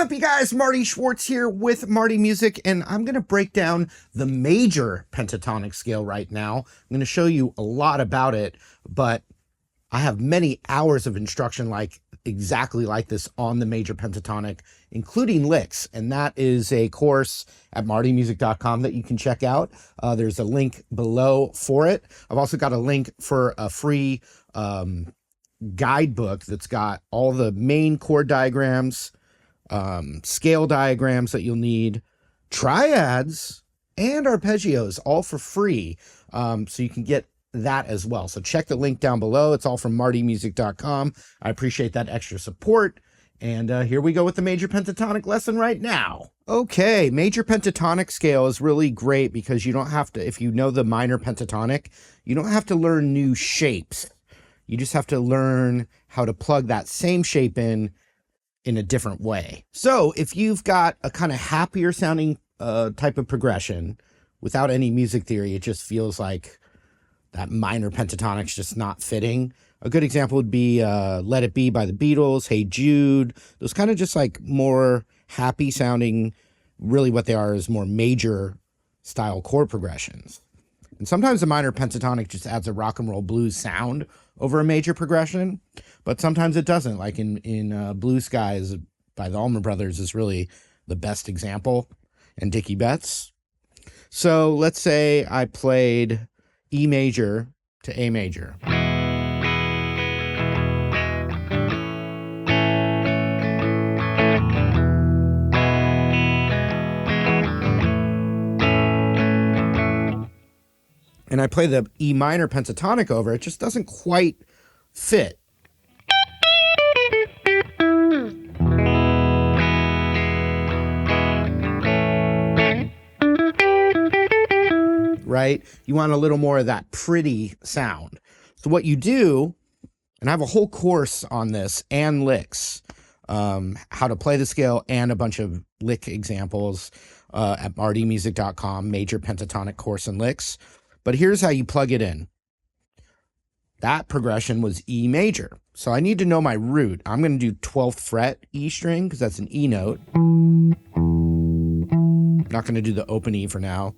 up, you guys? Marty Schwartz here with Marty Music, and I'm going to break down the major pentatonic scale right now. I'm going to show you a lot about it, but I have many hours of instruction exactly like this on the major pentatonic, including licks, and that is a course at martymusic.com that you can check out. There's a link below for it. I've also got a link for a free guidebook that's got all the main chord diagrams, scale diagrams that you'll need, triads, and arpeggios, all for free. So you can get that as well. So check the link down below. It's all from martymusic.com. I appreciate that extra support. And here we go with the major pentatonic lesson right now. Okay, major pentatonic scale is really great because you don't have to, if you know the minor pentatonic, you don't have to learn new shapes. You just have to learn how to plug that same shape in a different way. So if you've got a kind of happier sounding type of progression without any music theory, it just feels like that minor pentatonic's just not fitting. A good example would be Let It Be by the Beatles, Hey Jude. Those kind of just like more happy sounding, really what they are is more major style chord progressions. And sometimes the minor pentatonic just adds a rock and roll blues sound over a major progression, but sometimes it doesn't. Like in Blue Skies by the Allman Brothers is really the best example, and Dickie Betts. So let's say I played E major to A major. And I play the E minor pentatonic over, it just doesn't quite fit. Right? You want a little more of that pretty sound. So what you do, and I have a whole course on this and licks, how to play the scale and a bunch of lick examples at martymusic.com, major pentatonic course and licks. But here's how you plug it in. That progression was E major. So I need to know my root. I'm going to do 12th fret E string because that's an E note. I'm not going to do the open E for now.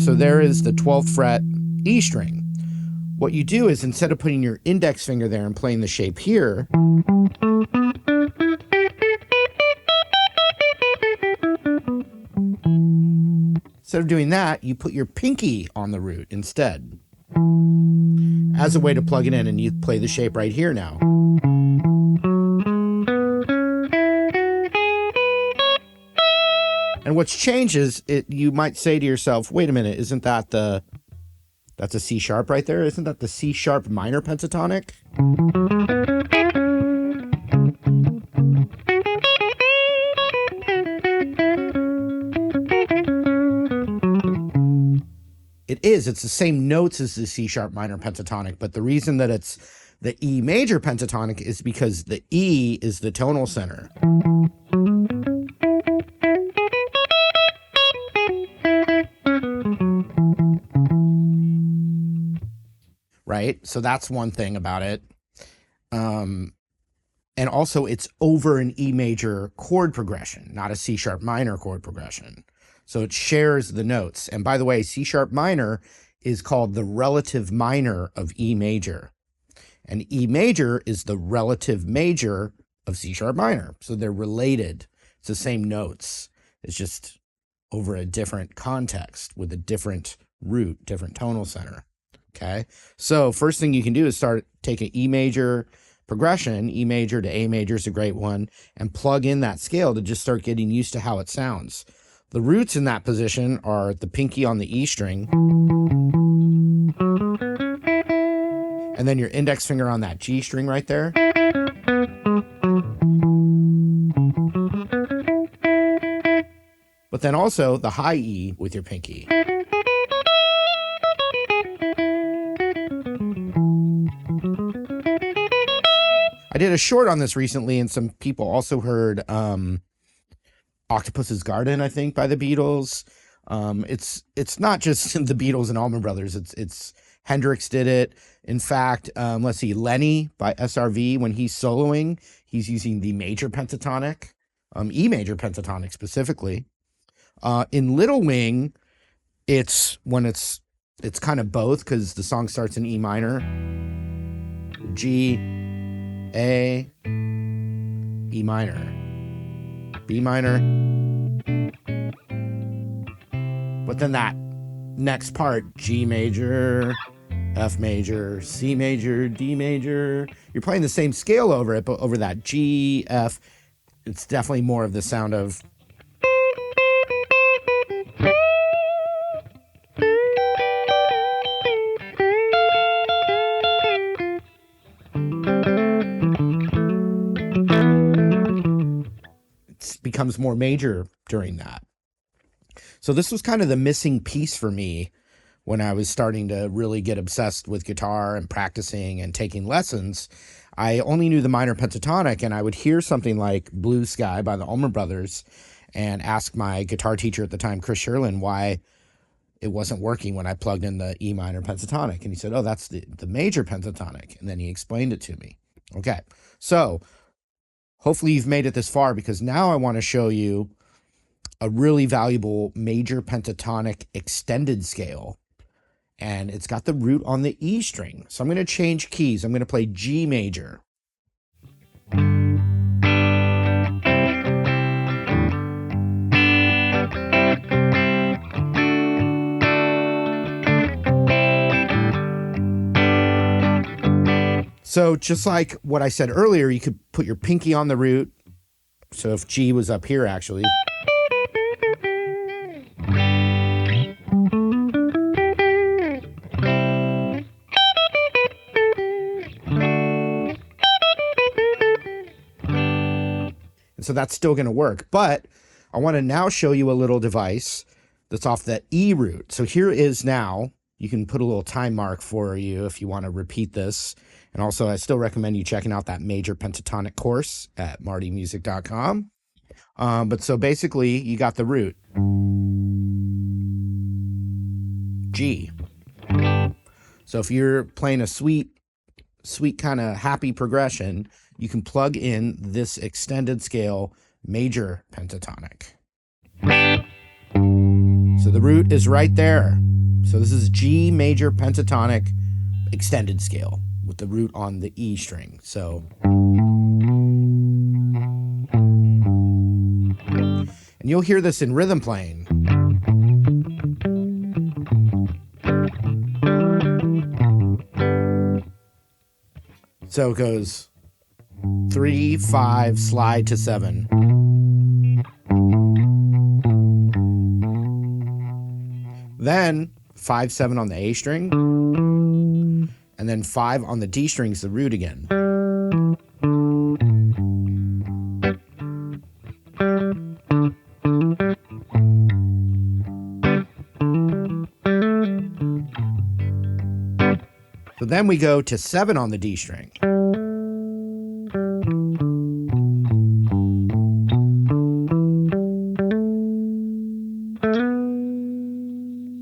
So there is the 12th fret E string. What you do is instead of putting your index finger there and playing the shape here, instead of doing that, you put your pinky on the root instead as a way to plug it in, and you play the shape right here now. And what's changed is you might say to yourself, wait a minute, isn't that that's a C sharp right there? Isn't that the C sharp minor pentatonic? It is. It's the same notes as the C sharp minor pentatonic, but the reason that it's the E major pentatonic is because the E is the tonal center. Right? So that's one thing about it. And also it's over an E major chord progression, not a C sharp minor chord progression. So it shares the notes. And by the way, C sharp minor is called the relative minor of E major. And E major is the relative major of C sharp minor. So they're related. It's the same notes. It's just over a different context with a different root, different tonal center. Okay. So first thing you can do is take an E major progression. E major to A major is a great one, and plug in that scale to just start getting used to how it sounds. The roots in that position are the pinky on the E string, and then your index finger on that G string right there. But then also the high E with your pinky. I did a short on this recently, and some people also heard Octopus's Garden, I think, by the Beatles. It's not just the Beatles and Allman Brothers. It's Hendrix did it. In fact, let's see, Lenny by SRV, when he's soloing, he's using the major pentatonic E major pentatonic specifically. In Little Wing, it's kind of both, because the song starts in E minor, G, A, E minor, B minor. But then that next part, G major, F major, C major, D major, you're playing the same scale over it, but over that G, F, it's definitely more of the sound of it becomes more major during that. So this was kind of the missing piece for me when I was starting to really get obsessed with guitar and practicing and taking lessons. I only knew the minor pentatonic, and I would hear something like Blue Sky by the Allman Brothers and ask my guitar teacher at the time, Chris Sherlin, why it wasn't working when I plugged in the E minor pentatonic. And he said, oh, that's the major pentatonic. And then he explained it to me. Okay, so hopefully you've made it this far, because now I want to show you a really valuable major pentatonic extended scale. And it's got the root on the E string. So I'm going to change keys. I'm going to play G major. So just like what I said earlier, you could put your pinky on the root. So if G was up here, actually. And so that's still going to work. But I want to now show you a little device that's off the E root. So here is now, you can put a little time mark for you if you want to repeat this. And also, I still recommend you checking out that major pentatonic course at martymusic.com. But so basically, you got the root. G. So if you're playing a sweet kind of happy progression, you can plug in this extended scale major pentatonic. So the root is right there. So this is G major pentatonic extended scale with the root on the E string. So, and you'll hear this in rhythm playing. So it goes 3, 5, slide to 7. Then 5, 7 on the A string. And then 5 on the D string is the root again. So then we go to 7 on the D string.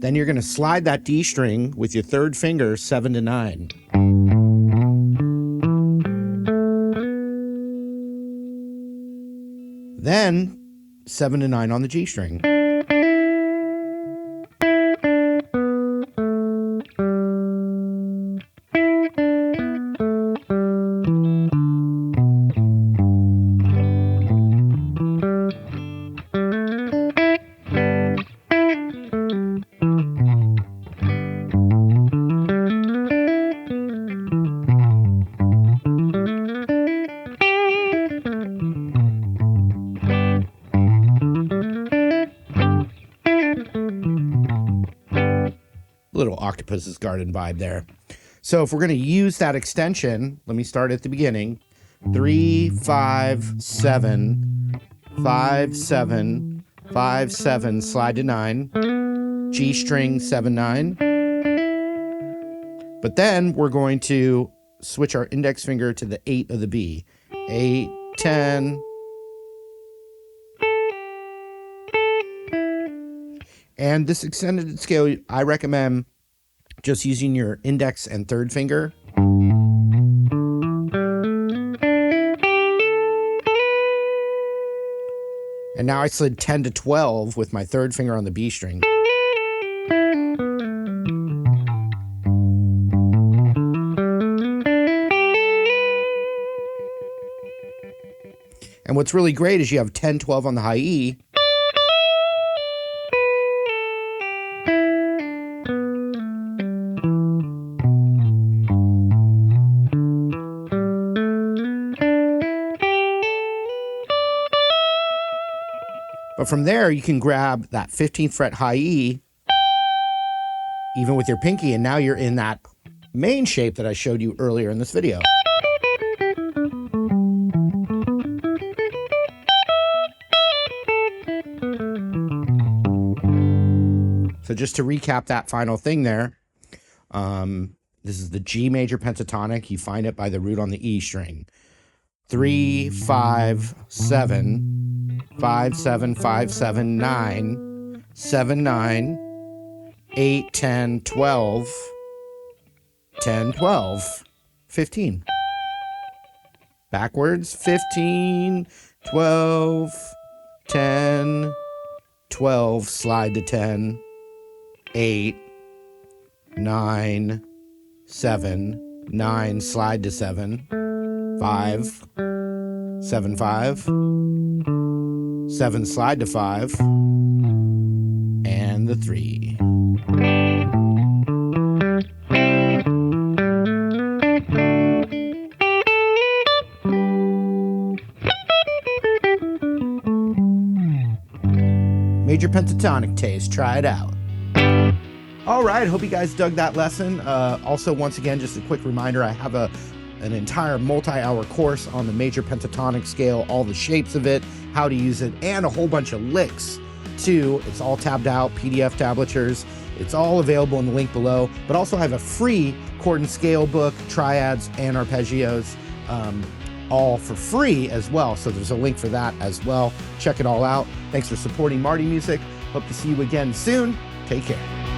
Then you're going to slide that D string with your third finger 7 to 9. Then 7 to 9 on the G string. Little Octopus's Garden vibe there. So if we're going to use that extension, let me start at the beginning. 3, 5, 7, 5, 7, 5, 7, slide to 9, G string 7, 9. But then we're going to switch our index finger to the 8 of the B. 8, 10. And this extended scale, I recommend just using your index and third finger. And now I slid 10 to 12 with my third finger on the B string. And what's really great is you have 10, 12 on the high E. But from there, you can grab that 15th fret high E, even with your pinky, and now you're in that main shape that I showed you earlier in this video. So just to recap that final thing there, this is the G major pentatonic. You find it by the root on the E string. 3, 5, 7, 5, 7, 5, 7, 9, 7, 9, 8, 10, 12, 10, 12, 15. Backwards, 15, 12, 10, 12, slide to 10, 8, 9, 7, 9, slide to 7, 5, 7, 5, 7, slide to 5, and the 3. Major pentatonic taste, try it out. All right, hope you guys dug that lesson. Also, once again, just a quick reminder, I have an entire multi-hour course on the major pentatonic scale, all the shapes of it, how to use it, and a whole bunch of licks too. It's all tabbed out, PDF tablatures. It's all available in the link below. But also I have a free chord and scale book, triads and arpeggios, all for free as well. So there's a link for that as well. Check it all out. Thanks for supporting Marty Music. Hope to see you again soon. Take care.